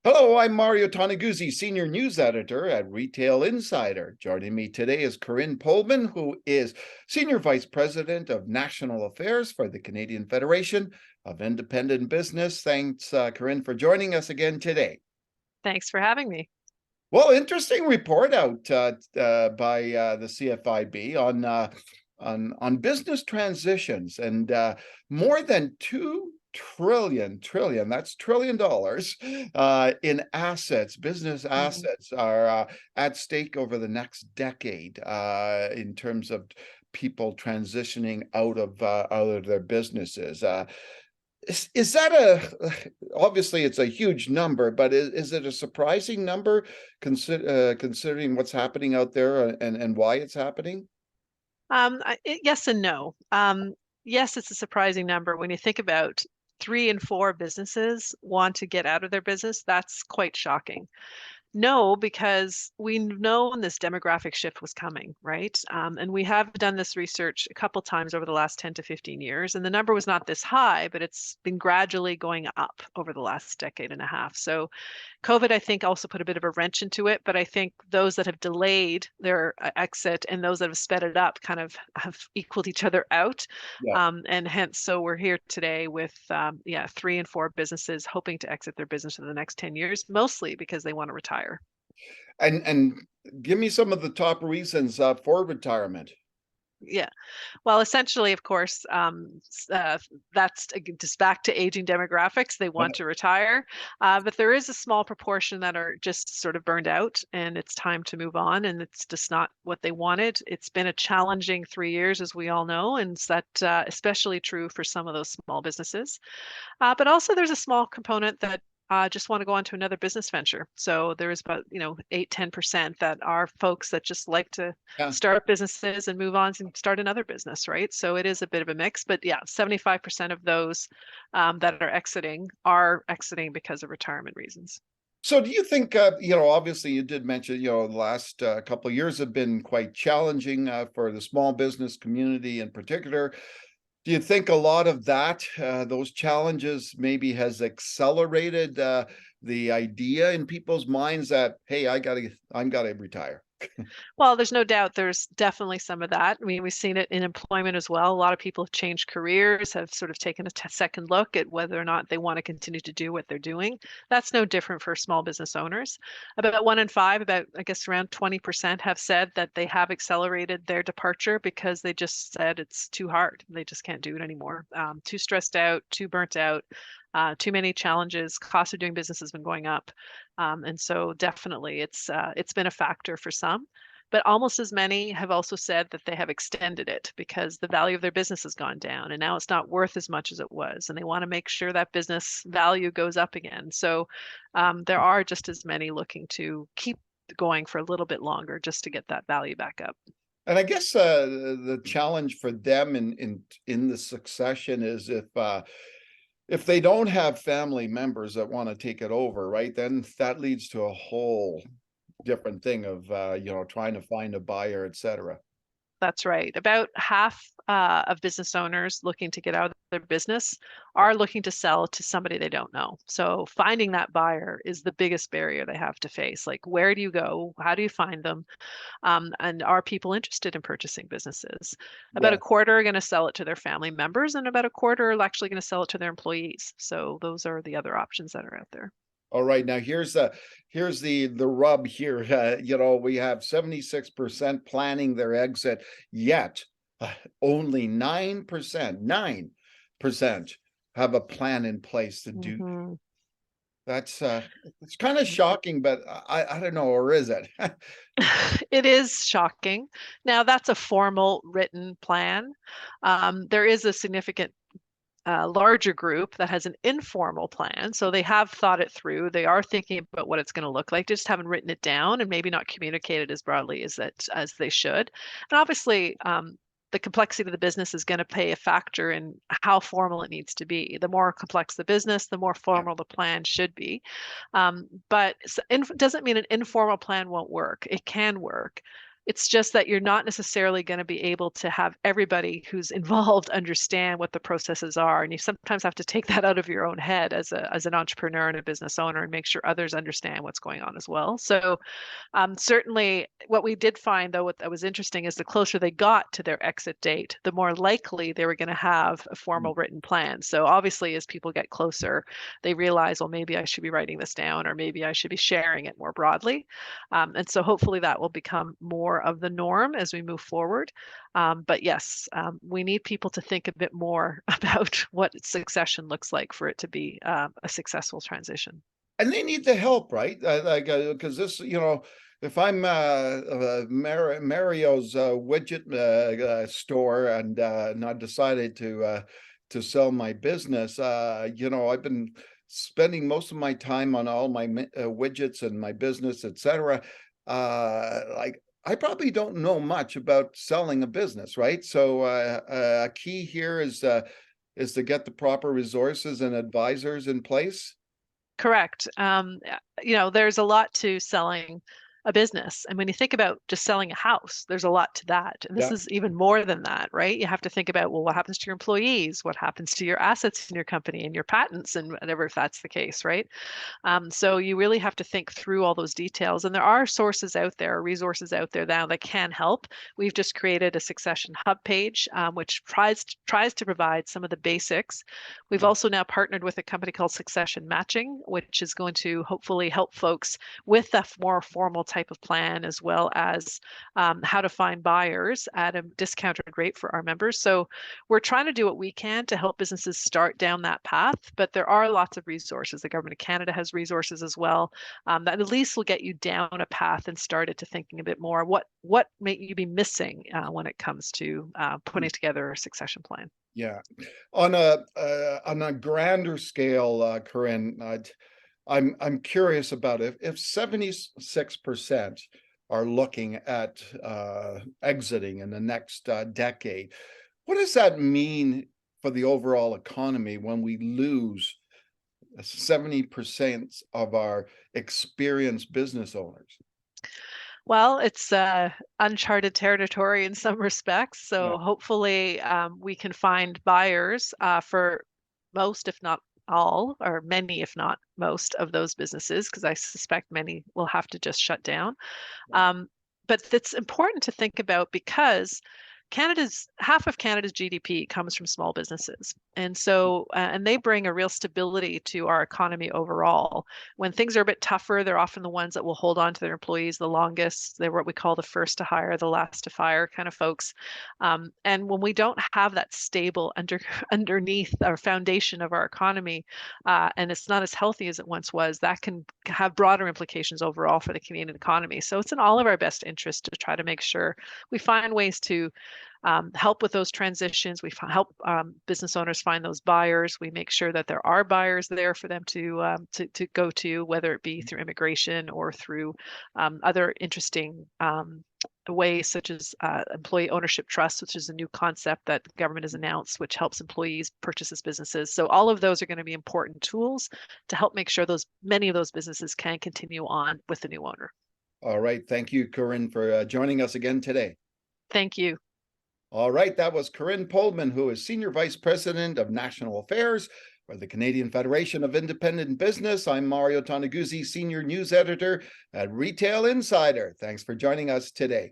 Hello, I'm Mario Toneguzzi, Senior News Editor at Retail Insider. Joining me today is Corinne Pohlmann, who is Senior Vice President of National Affairs for the Canadian Federation of Independent Business. Thanks, Corinne, for joining us again today. Thanks for having me. Well, interesting report out by the CFIB on business transitions, and more than $2 trillion, that's $1 trillion in assets, business assets are at stake over the next decade in terms of people transitioning out of their businesses. Is that obviously it's a huge number, but is it a surprising number considering what's happening out there and why it's happening? Yes and no. Yes, it's a surprising number. When you think about 3 in 4 businesses want to get out of their business, that's quite shocking. No, because we know this demographic shift was coming, right? And we have done this research a couple times over the last 10 to 15 years, and the number was not this high, but it's been gradually going up over the last decade and a half. So COVID, I think, also put a bit of a wrench into it, but I think those that have delayed their exit and those that have sped it up kind of have equaled each other out. Yeah. And hence, so we're here today with, 3 in 4 businesses hoping to exit their business in the next 10 years, mostly because they want to retire. And give me some of the top reasons for retirement. Yeah. Well, essentially, of course, that's just back to aging demographics. They want to retire, but there is a small proportion that are just sort of burned out and it's time to move on, and it's just not what they wanted. It's been a challenging 3 years, as we all know, and it's that especially true for some of those small businesses. But also there's a small component that just want to go on to another business venture. So there is about 8-10% that are folks that just like to start businesses and move on and start another business, right? So it is a bit of a mix, but yeah, 75% of those that are exiting because of retirement reasons. So do you think, obviously you did mention, the last couple of years have been quite challenging for the small business community in particular. Do you think a lot of that, those challenges maybe has accelerated the idea in people's minds that, hey, I'm gotta retire? Well, there's no doubt there's definitely some of that. I mean, we've seen it in employment as well. A lot of people have changed careers, have sort of taken a second look at whether or not they want to continue to do what they're doing. That's no different for small business owners. About 1 in 5, I guess around 20% have said that they have accelerated their departure because they just said it's too hard. They just can't do it anymore. Too stressed out, too burnt out. Too many challenges. Cost of doing business has been going up, and so definitely it's been a factor for some. But almost as many have also said that they have extended it because the value of their business has gone down, and now it's not worth as much as it was, and they want to make sure that business value goes up again. So there are just as many looking to keep going for a little bit longer just to get that value back up. And I guess the challenge for them in the succession is if they don't have family members that want to take it over, right, then that leads to a whole different thing of trying to find a buyer, etc. That's right. About half of business owners looking to get out of their business are looking to sell to somebody they don't know. So finding that buyer is the biggest barrier they have to face. Like, where do you go? How do you find them? And are people interested in purchasing businesses? About a quarter are going to sell it to their family members, and about a quarter are actually going to sell it to their employees. So those are the other options that are out there. All right, now here's the rub here. We have 76% planning their exit, yet only 9% have a plan in place to do. That's it's kind of shocking, but I don't know, or is it? It is shocking. Now that's a formal written plan. There is a significant larger group that has an informal plan. So they have thought it through. They are thinking about what it's going to look like, just haven't written it down and maybe not communicated as broadly as they should. And obviously, the complexity of the business is going to play a factor in how formal it needs to be. The more complex the business, the more formal the plan should be. But it doesn't mean an informal plan won't work. It can work. It's just that you're not necessarily going to be able to have everybody who's involved understand what the processes are. And you sometimes have to take that out of your own head as an entrepreneur and a business owner and make sure others understand what's going on as well. So certainly, what we did find, though, what that was interesting is the closer they got to their exit date, the more likely they were going to have a formal written plan. So obviously, as people get closer, they realize, well, maybe I should be writing this down, or maybe I should be sharing it more broadly. And so hopefully that will become more of the norm as we move forward. But yes, we need people to think a bit more about what succession looks like for it to be a successful transition. And they need the help, right? Like, because this, if I'm Mario's widget store, and I decided to sell my business, I've been spending most of my time on all my widgets and my business, etc. Like, I probably don't know much about selling a business, right? So a key here is to get the proper resources and advisors in place. Correct. There's a lot to selling a business. And when you think about just selling a house, there's a lot to that. And this Yeah. is even more than that, right? You have to think about, well, what happens to your employees? What happens to your assets in your company and your patents and whatever, if that's the case, right? So you really have to think through all those details. And there are sources out there, resources out there now that can help. We've just created a succession hub page, which tries to provide some of the basics. We've also now partnered with a company called Succession Matching, which is going to hopefully help folks with a more formal type of plan, as well as how to find buyers at a discounted rate for our members. So we're trying to do what we can to help businesses start down that path, but there are lots of resources. The Government of Canada has resources as well, that at least will get you down a path and started to thinking a bit more what may you be missing when it comes to putting together a succession plan. Yeah. On a grander scale, Corinne, I'm curious about if 76% are looking at exiting in the next decade. What does that mean for the overall economy when we lose 70% of our experienced business owners? Well, it's uncharted territory in some respects. Yeah. So hopefully we can find buyers for most, if not all, or many, if not most, of those businesses, because I suspect many will have to just shut down. Um, but it's important to think about because Canada's half of Canada's GDP comes from small businesses. And so, and they bring a real stability to our economy overall. When things are a bit tougher, they're often the ones that will hold on to their employees the longest. They're what we call the first to hire, the last to fire kind of folks. And when we don't have that stable underneath our foundation of our economy, and it's not as healthy as it once was, that can have broader implications overall for the Canadian economy. So it's in all of our best interest to try to make sure we find ways to help with those transitions. We help business owners find those buyers. We make sure that there are buyers there for them to go to, whether it be through immigration or through other interesting ways, such as employee ownership trust, which is a new concept that the government has announced, which helps employees purchase as businesses. So all of those are going to be important tools to help make sure many of those businesses can continue on with the new owner. All right. Thank you, Corinne, for joining us again today. Thank you. All right, that was Corinne Pohlmann, who is Senior Vice President of National Affairs for the Canadian Federation of Independent Business. I'm Mario Toneguzzi, Senior News Editor at Retail Insider. Thanks for joining us today.